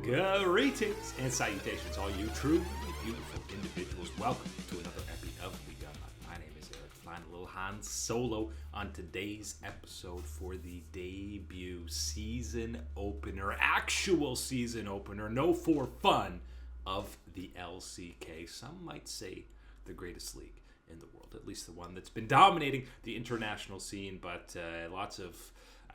Greetings and salutations, all you truly beautiful individuals. Welcome to another epi of We Got Live. My name is Eric, flying a little Han Solo on today's episode for the debut season opener, actual season opener, no for fun, of the LCK. Some might say the greatest league in the world, at least the one that's been dominating the international scene, but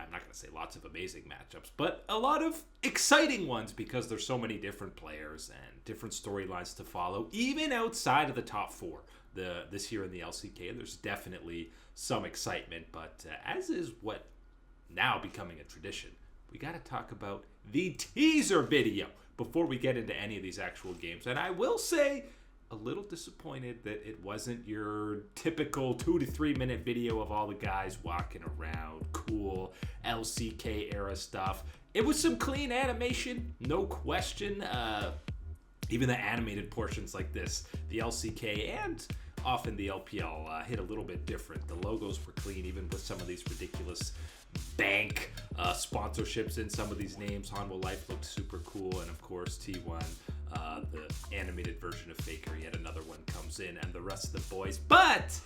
I'm not going to say lots of amazing matchups, but a lot of exciting ones because there's so many different players and different storylines to follow, even outside of the top four. This year in the LCK, there's definitely some excitement, but as is what now becoming a tradition, we got to talk about the teaser video before we get into any of these actual games. And I will say, a little disappointed that it wasn't your typical 2 to 3 minute video of all the guys walking around, cool LCK era stuff. It was some clean animation, no question. Even the animated portions like this, the LCK and often the LPL hit a little bit different. The logos were clean, even with some of these ridiculous bank sponsorships in some of these names. Hanwha Life looked super cool, and of course T1, the animated version of Faker, yet another one comes in, and the rest of the boys, but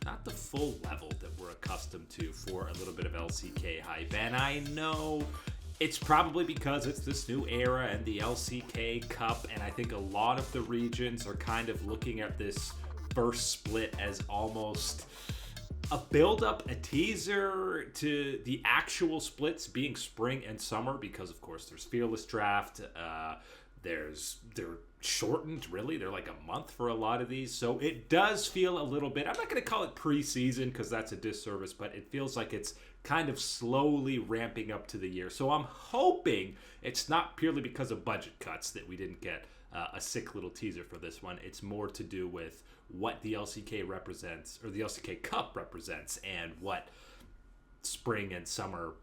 not the full level that we're accustomed to for a little bit of LCK hype. And I know it's probably because it's this new era and the LCK Cup, and I think a lot of the regions are kind of looking at this first split as almost a build-up, a teaser to the actual splits being spring and summer, because of course there's Fearless Draft, they're shortened, really. They're like a month for a lot of these, so it does feel a little bit, I'm not going to call it preseason because that's a disservice, but it feels like it's kind of slowly ramping up to the year. So I'm hoping it's not purely because of budget cuts that we didn't get a sick little teaser for this one. It's more to do with what the LCK represents, or the LCK Cup represents, and what spring and summer,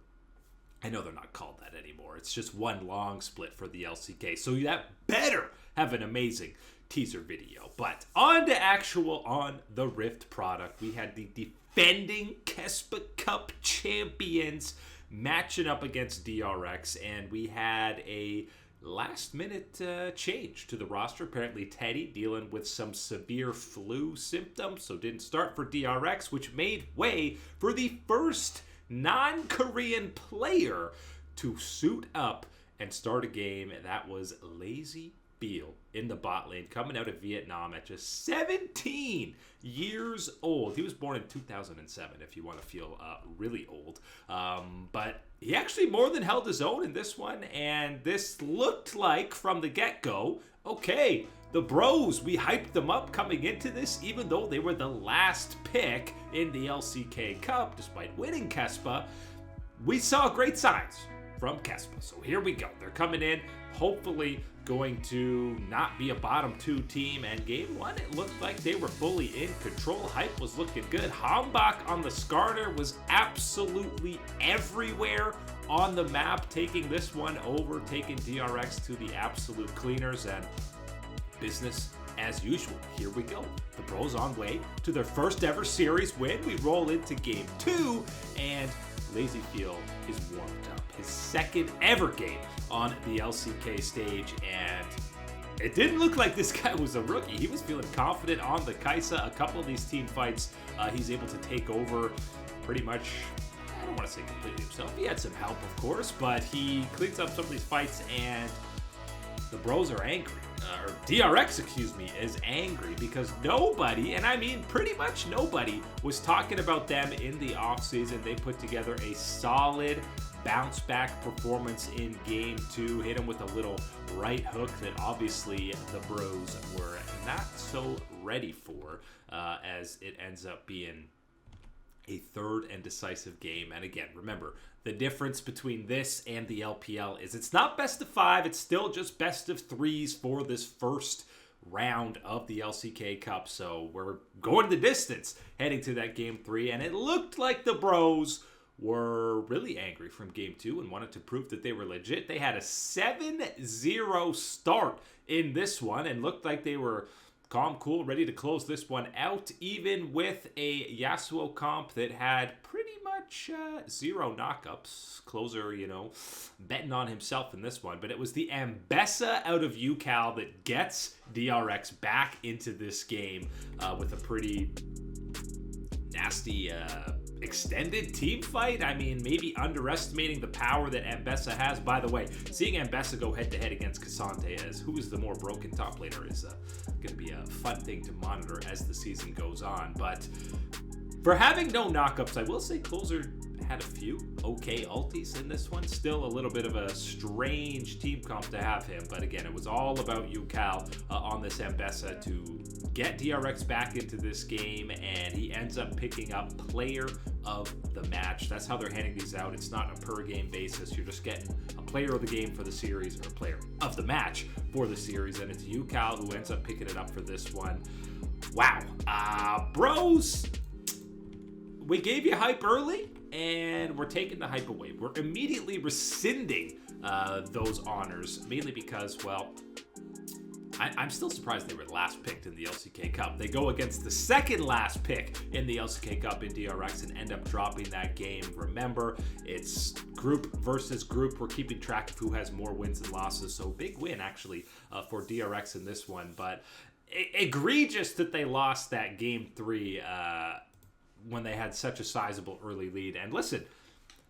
I know they're not called that anymore. It's just one long split for the LCK. So that better have an amazing teaser video. But on the Rift product, we had the defending Kespa Cup champions matching up against DRX, and we had a last-minute change to the roster. Apparently Teddy dealing with some severe flu symptoms, so didn't start for DRX, which made way for the first non-Korean player to suit up and start a game. That was Lazy Beal in the bot lane, coming out of Vietnam at just 17 years old. He was born in 2007, if you want to feel really old. But he actually more than held his own in this one, and this looked like, from the get-go, okay, the bros, we hyped them up coming into this, even though they were the last pick in the LCK Cup, despite winning Kespa. We saw great signs from Kespa, so here we go. They're coming in, hopefully going to not be a bottom two team, and game one, it looked like they were fully in control. Hype was looking good. Hambach on the Skarner was absolutely everywhere on the map, taking this one over, taking DRX to the absolute cleaners, and business as usual. Here we go. The Bros on way to their first ever series win. We roll into game two, and Lazy Feel is warmed up. His second ever game on the LCK stage, and it didn't look like this guy was a rookie. He was feeling confident on the Kaisa. A couple of these team fights, he's able to take over pretty much, I don't want to say completely himself. He had some help, of course, but he cleans up some of these fights, and the Bros are angry. Or DRX, is angry because nobody, and I mean pretty much nobody, was talking about them in the offseason. They put together a solid bounce back performance in game two, hit him with a little right hook that obviously the Bros were not so ready for, as it ends up being a third and decisive game. And again, remember, the difference between this and the LPL is it's not best of 5, it's still just best of 3s for this first round of the LCK Cup. So we're going the distance heading to that game 3, and it looked like the Bros were really angry from game 2 and wanted to prove that they were legit. They had a 7-0 start in this one and looked like they were calm, cool, ready to close this one out, even with a Yasuo comp that had pretty much much 0 knockups. Closer, betting on himself in this one. But it was the Ambessa out of UCal that gets DRX back into this game with a pretty nasty extended team fight. I mean, maybe underestimating the power that Ambessa has. By the way, seeing Ambessa go head-to-head against Cassante as who is the more broken top laner is going to be a fun thing to monitor as the season goes on. But for having no knockups, I will say Closer had a few okay ultis in this one. Still a little bit of a strange team comp to have him. But again, it was all about UCal on this Ambessa to get DRX back into this game, and he ends up picking up player of the match. That's how they're handing these out. It's not a per game basis. You're just getting a player of the game for the series or player of the match for the series, and it's UCal who ends up picking it up for this one. Wow. Bros, we gave you hype early, and we're taking the hype away. We're immediately rescinding those honors, mainly because, well, I'm still surprised they were last picked in the LCK Cup. They go against the second last pick in the LCK Cup in DRX and end up dropping that game. Remember, it's group versus group. We're keeping track of who has more wins and losses. So big win, actually, for DRX in this one. But egregious that they lost that game 3 when they had such a sizable early lead. And listen,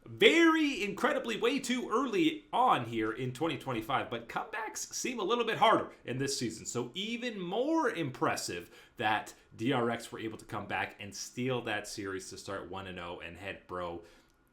very incredibly way too early on here in 2025, but comebacks seem a little bit harder in this season. So even more impressive that DRX were able to come back and steal that series to start 1-0 and head bro.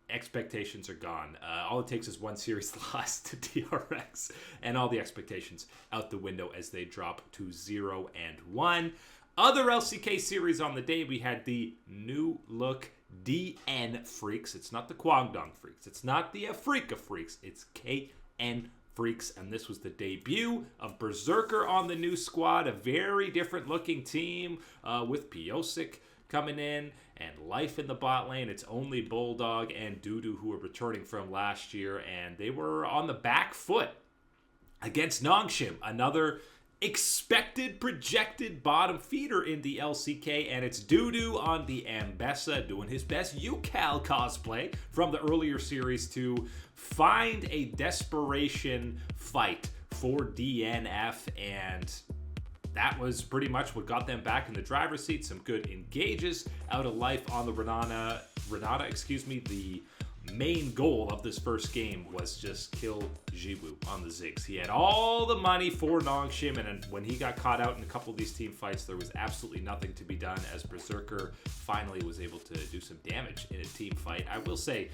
Expectations are gone. All it takes is one series loss to DRX, and all the expectations out the window as they drop to 0-1. Other LCK series on the day, we had the new look DN Freaks. It's not the Kwangdong Freaks. It's not the Afrika Freaks. It's KN Freaks. And this was the debut of Berserker on the new squad. A very different looking team with Piosik coming in and Life in the bot lane. It's only Bulldog and Dudu who are returning from last year. And they were on the back foot against Nongshim, another expected, projected bottom feeder in the LCK, and it's Dudu on the Ambessa doing his best UCal cosplay from the earlier series to find a desperation fight for DNF, and that was pretty much what got them back in the driver's seat. Some good engages out of Life on the Renata, the main goal of this first game was just kill Jiwoo on the Ziggs. He had all the money for Nongshim, and when he got caught out in a couple of these team fights, there was absolutely nothing to be done as Berserker finally was able to do some damage in a team fight. I will say,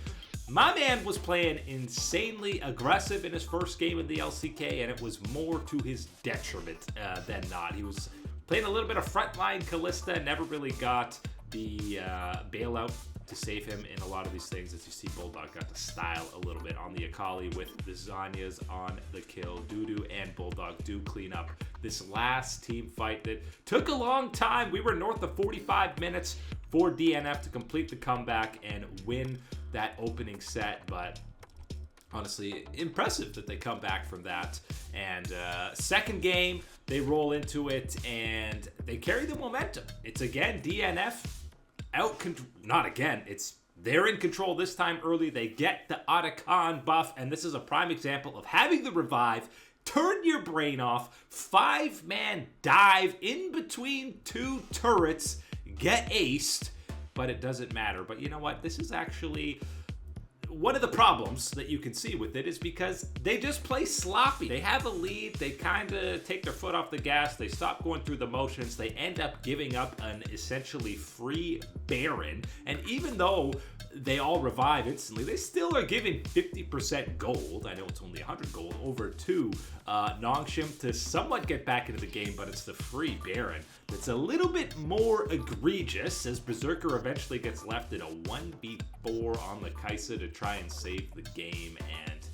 my man was playing insanely aggressive in his first game in the LCK, and it was more to his detriment than not. He was playing a little bit of frontline Callista, never really got the bailout to save him in a lot of these things. As you see, Bulldog got to style a little bit on the Akali with the Zanyas on the kill. Dudu and Bulldog do clean up this last team fight that took a long time. We were north of 45 minutes for DNF to complete the comeback and win that opening set, but honestly, impressive that they come back from that. And second game, they roll into it and they carry the momentum. It's again DNF they're in control this time early. They get the Otacon buff, and this is a prime example of having the revive, turn your brain off, 5-man dive in between 2 turrets, get aced, but it doesn't matter. But you know what? This is actually one of the problems that you can see with it is because they just play sloppy. They have a lead, they kind of take their foot off the gas, they stop going through the motions, they end up giving up an essentially free Baron, and even though they all revive instantly, they still are giving 50% gold, I know it's only 100 gold, over to Nongshim to somewhat get back into the game, but it's the free Baron that's a little bit more egregious as Berserker eventually gets left in a 1v4 on the Kaisa to try and save the game, and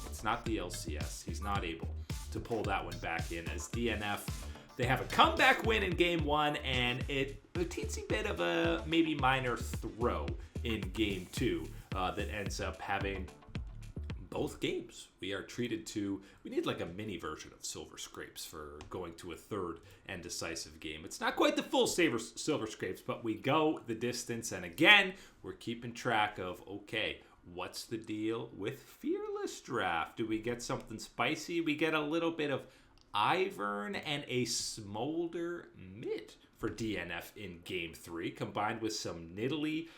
it's not the LCS. He's not able to pull that one back in as DNF. They have a comeback win in game 1, and a teensy bit of a maybe minor throw in game 2 that ends up having both games. We are treated to, we need like a mini version of Silver Scrapes for going to a third and decisive game. It's not quite the full Silver Scrapes, but we go the distance. And again, we're keeping track of, okay, what's the deal with Fearless Draft? Do we get something spicy? We get a little bit of Ivern and a Smolder mid for DNF in Game 3, combined with some Nidalee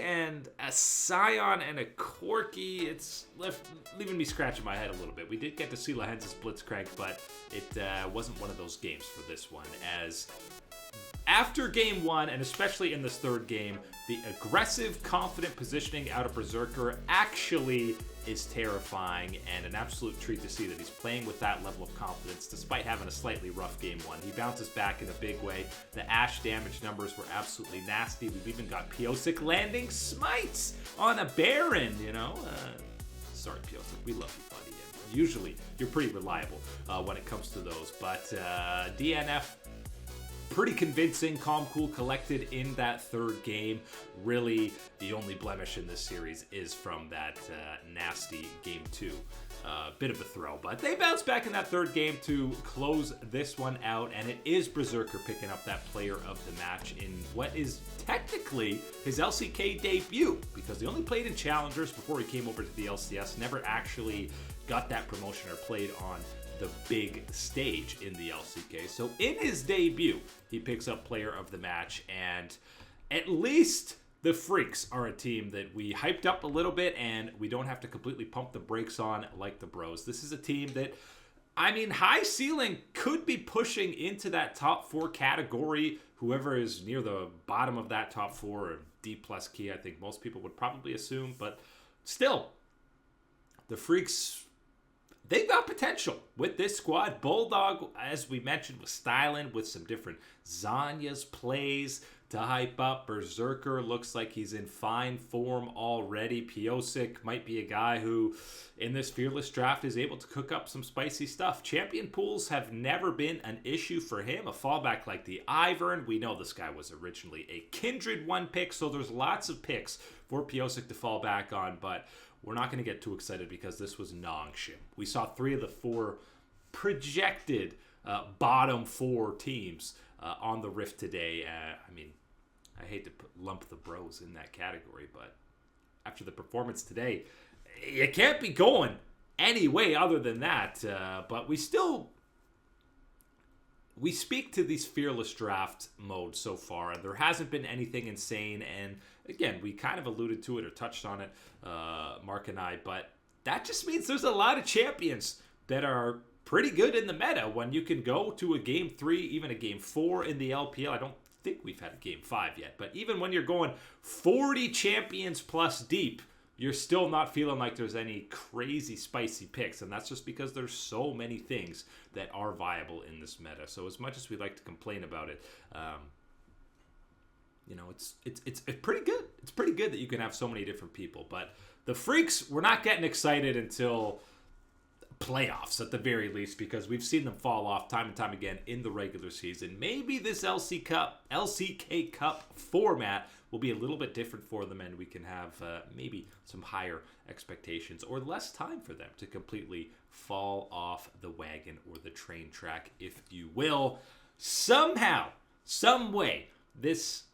and a Scion and a Corki. It's leaving me scratching my head a little bit. We did get to see Lahenz's Blitzcrank, but it wasn't one of those games for this one, as after Game 1, and especially in this third game, the aggressive, confident positioning out of Berserker actually is terrifying, and an absolute treat to see that he's playing with that level of confidence despite having a slightly rough Game 1. He bounces back in a big way. The Ashe damage numbers were absolutely nasty. We've even got Piosik landing smites on a Baron, you know? Sorry, Piosik, we love you, buddy. And usually, you're pretty reliable when it comes to those, but DNF, pretty convincing, calm, cool, collected in that third game. Really, the only blemish in this series is from that nasty Game 2. Bit of a throw, but they bounced back in that third game to close this one out, and it is Berserker picking up that player of the match in what is technically his LCK debut, because he only played in Challengers before he came over to the LCS, never actually got that promotion or played on the big stage in the LCK. So in his debut, he picks up player of the match, and at least the Freaks are a team that we hyped up a little bit, and we don't have to completely pump the brakes on like the Bros. This is a team that, I mean, high ceiling could be pushing into that top 4 category. Whoever is near the bottom of that top 4, or D plus key, I think most people would probably assume, but still, the Freaks, they've got potential with this squad. Bulldog, as we mentioned, was styling with some different Zanya's plays to hype up. Berserker looks like he's in fine form already. Piosik might be a guy who, in this Fearless Draft, is able to cook up some spicy stuff. Champion pools have never been an issue for him. A fallback like the Ivern. We know this guy was originally a Kindred 1 pick, so there's lots of picks for Piosik to fall back on, but we're not going to get too excited because this was Nongshim. We saw 3 of the 4 projected bottom 4 teams on the Rift today. I mean, I hate to lump the Bros in that category, but after the performance today, you can't be going any way other than that. But we speak to these Fearless Draft modes so far, and there hasn't been anything insane. And again, we kind of alluded to it or touched on it, Mark and I, but that just means there's a lot of champions that are pretty good in the meta when you can go to a Game 3, even a Game 4 in the LPL. I don't think we've had a Game 5 yet, but even when you're going 40 champions plus deep, you're still not feeling like there's any crazy spicy picks, and that's just because there's so many things that are viable in this meta. So as much as we like to complain about it, you know, it's pretty good. It's pretty good that you can have so many different people. But the Freaks, we're not getting excited until playoffs at the very least, because we've seen them fall off time and time again in the regular season. Maybe this LCK Cup format will be a little bit different for them, and we can have maybe some higher expectations or less time for them to completely fall off the wagon or the train track, if you will. Somehow, some way, this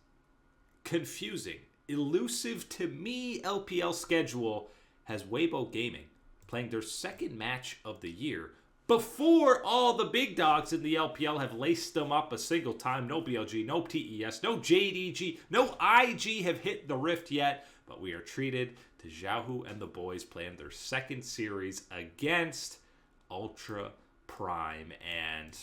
confusing, elusive to me LPL schedule has Weibo Gaming playing their second match of the year before all the big dogs in the LPL have laced them up a single time. No BLG, no TES, no JDG, no IG have hit the Rift yet, but we are treated to Xiaohu and the boys playing their second series against Ultra Prime, and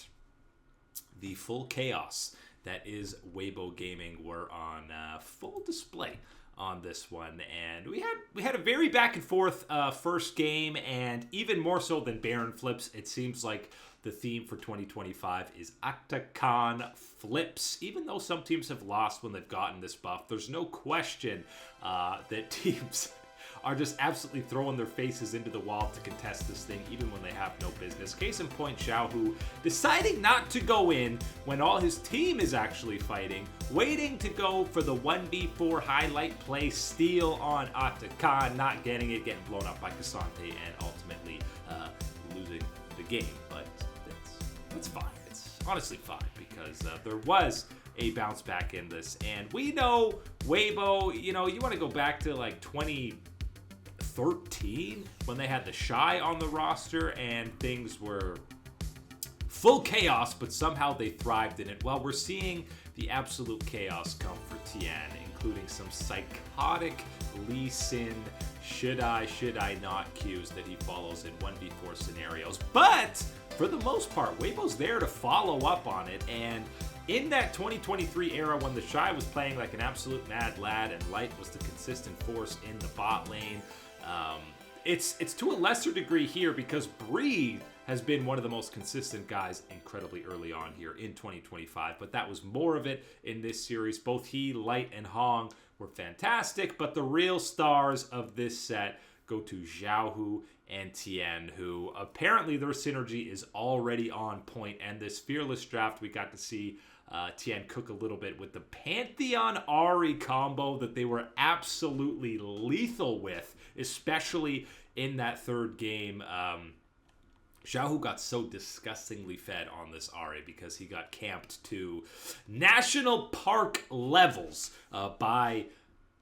the full chaos that is Weibo Gaming were on full display on this one, and we had a very back and forth first game, and even more so than Baron flips, it seems like the theme for 2025 is Octagon flips. Even though some teams have lost when they've gotten this buff, there's no question that teams are just absolutely throwing their faces into the wall to contest this thing, even when they have no business. Case in point, Xiaohu deciding not to go in when all his team is actually fighting, waiting to go for the 1v4 highlight play, steal on Atakan, not getting it, getting blown up by Cassante, and ultimately losing the game. But that's fine. It's honestly fine, because there was a bounce back in this. And we know Weibo, you want to go back to like 2013 when they had the Shy on the roster and things were full chaos, but somehow they thrived in it. Well, we're seeing the absolute chaos come for Tian, including some psychotic Lee Sin should I not cues that he follows in 1v4 scenarios. But for the most part, Weibo's there to follow up on it, and in that 2023 era when the Shy was playing like an absolute mad lad and Light was the consistent force in the bot lane, it's to a lesser degree here because Breathe has been one of the most consistent guys incredibly early on here in 2025, but that was more of it in this series. Both he, Light, and Hong were fantastic, but the real stars of this set go to Xiaohu and Tian, who apparently their synergy is already on point. And this Fearless draft, we got to see Tian cook a little bit with the Pantheon Ahri combo that they were absolutely lethal with, especially in that third game. Xiaohu got so disgustingly fed on this Ahri because he got camped to national park levels by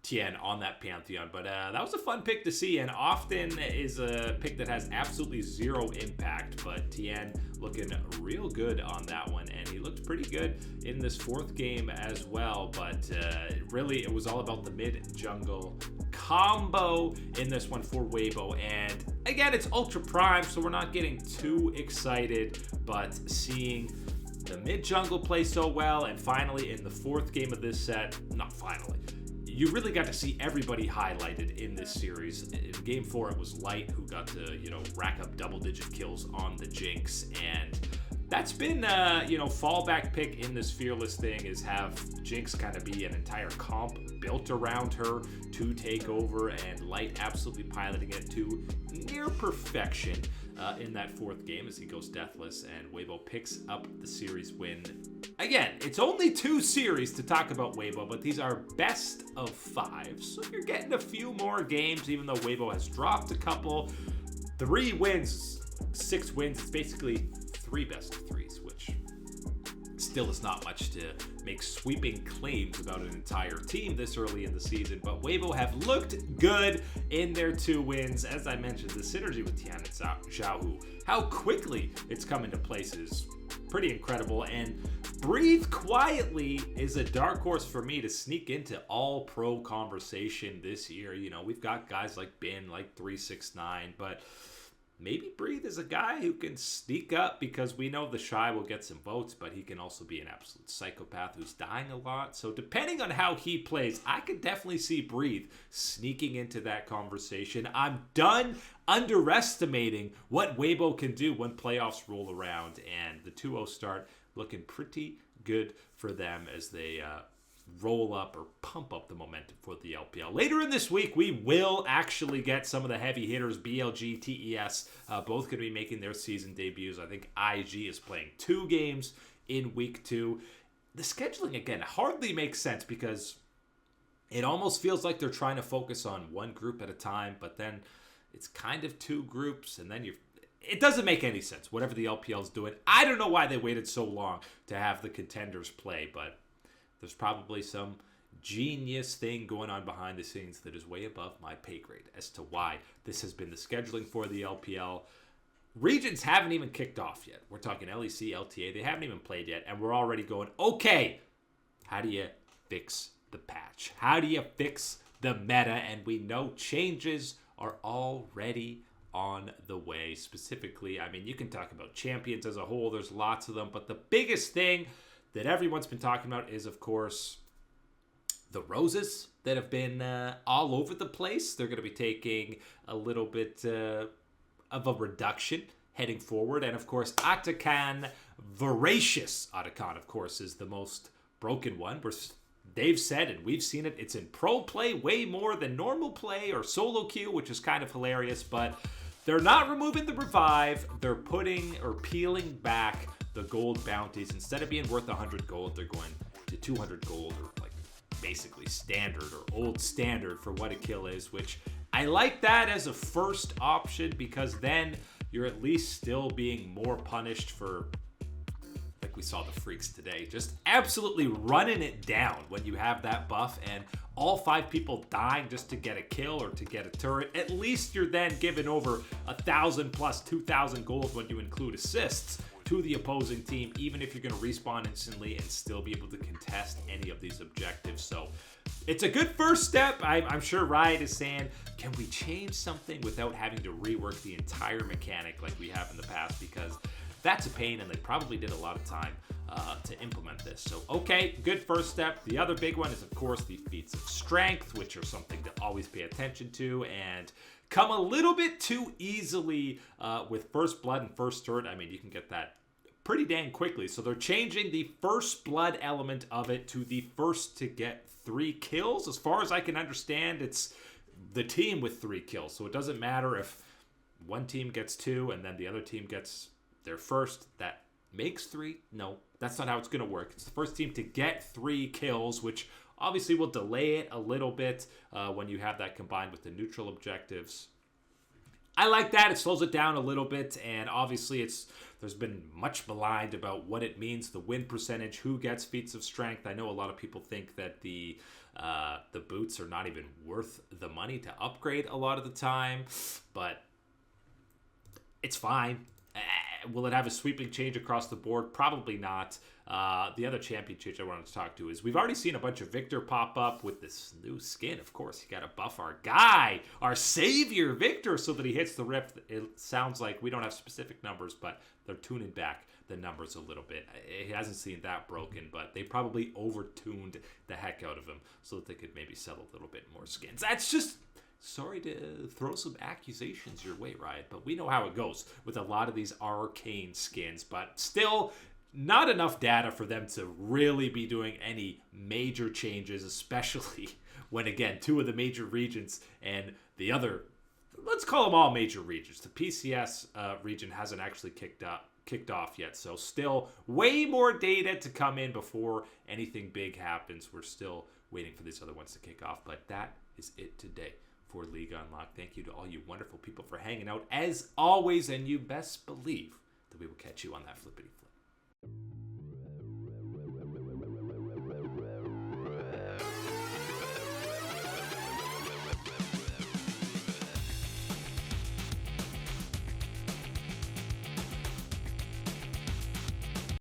Tian on that Pantheon. But that was a fun pick to see, and often is a pick that has absolutely zero impact, but Tian looking real good on that one, and he looked pretty good in this fourth game as well. But really it was all about the mid jungle combo in this one for Weibo, and again, it's Ultra Prime, so we're not getting too excited, but seeing the mid jungle play so well, and finally in the fourth game of this set, not finally, you really got to see everybody highlighted in this series. In game 4, it was Light who got to, rack up double-digit kills on the Jinx, and that's been, fallback pick in this Fearless thing, is have Jinx kind of be an entire comp built around her to take over, and Light absolutely piloting it to near perfection in that fourth game as he goes deathless, and Weibo picks up the series win. Again, it's only 2 series to talk about Weibo, but these are best of 5, so you're getting a few more games, even though Weibo has dropped a couple. 3 wins, 6 wins, it's basically 3 best of 3s, which still is not much to make sweeping claims about an entire team this early in the season. But Weibo have looked good in their 2 wins. As I mentioned, the synergy with Tian and Xiaohu, how quickly it's come into place is pretty incredible. And Breathe quietly is a dark horse for me to sneak into all pro conversation this year. We've got guys like Bin, like 369, but maybe Breathe is a guy who can sneak up, because we know the Shy will get some votes, but he can also be an absolute psychopath who's dying a lot. So depending on how he plays, I could definitely see Breathe sneaking into that conversation. I'm done underestimating what Weibo can do when playoffs roll around, and the 2-0 start looking pretty good for them as they roll up or pump up the momentum for the LPL. Later in this week, we will actually get some of the heavy hitters, BLG, TES, both going to be making their season debuts. I think IG is playing 2 games in week 2. The scheduling, again, hardly makes sense because it almost feels like they're trying to focus on one group at a time, but then it's kind of 2 groups, and then it doesn't make any sense, whatever the LPL is doing. I don't know why they waited so long to have the contenders play, but there's probably some genius thing going on behind the scenes that is way above my pay grade as to why this has been the scheduling for the LPL. Regions haven't even kicked off yet. We're talking LEC, LTA. They haven't even played yet, and we're already going, okay, how do you fix the patch? How do you fix the meta? And we know changes are already on the way. Specifically, you can talk about champions as a whole. There's lots of them, but the biggest thing that everyone's been talking about is, of course, the roses that have been all over the place. They're going to be taking a little bit of a reduction heading forward. And, of course, Atakan, Voracious Atakan, of course, is the most broken one. We're they've said, and we've seen it, it's in pro play way more than normal play or solo queue, which is kind of hilarious. But they're not removing the revive. They're putting or peeling back the gold bounties. Instead of being worth 100 gold, they're going to 200 gold, or like basically standard or old standard for what a kill is, which I like that as a first option, because then you're at least still being more punished for, like we saw the freaks today, just absolutely running it down when you have that buff and all 5 people dying just to get a kill or to get a turret. At least you're then giving over 1,000 plus 2,000 gold when you include assists to the opposing team, even if you're going to respawn instantly and still be able to contest any of these objectives. So it's a good first step. I'm sure Riot is saying, can we change something without having to rework the entire mechanic like we have in the past? Because that's a pain, and they probably did a lot of time to implement this. So, okay, good first step. The other big one is, of course, the feats of strength, which are something to always pay attention to and come a little bit too easily with first blood and first turret. I mean, you can get that pretty dang quickly. So they're changing the first blood element of it to the first to get 3 kills. As far as I can understand, it's the team with 3 kills. So it doesn't matter if one team gets 2 and then the other team gets their first, that makes 3. No, that's not how it's going to work. It's the first team to get 3 kills, which obviously will delay it a little bit when you have that combined with the neutral objectives. I like that. It slows it down a little bit, and obviously there's been much maligned about what it means, the win percentage, who gets feats of strength. I know a lot of people think that the boots are not even worth the money to upgrade a lot of the time, but it's fine. Will it have a sweeping change across the board? Probably not. The other champion change I wanted to talk to is we've already seen a bunch of Victor pop up with this new skin. Of course, you got to buff our guy, our savior, Victor, so that he hits the rift. It sounds like we don't have specific numbers, but they're tuning back the numbers a little bit. It hasn't seen that broken, but they probably over-tuned the heck out of him so that they could maybe sell a little bit more skins. That's just... Sorry to throw some accusations your way, Riot, but we know how it goes with a lot of these arcane skins. But still, not enough data for them to really be doing any major changes, especially when, again, 2 of the major regions and the other, let's call them all major regions. The PCS region hasn't actually kicked off yet, so still way more data to come in before anything big happens. We're still waiting for these other ones to kick off, but that is it today for League Unlocked. Thank you to all you wonderful people for hanging out as always, and you best believe that we will catch you on that flippity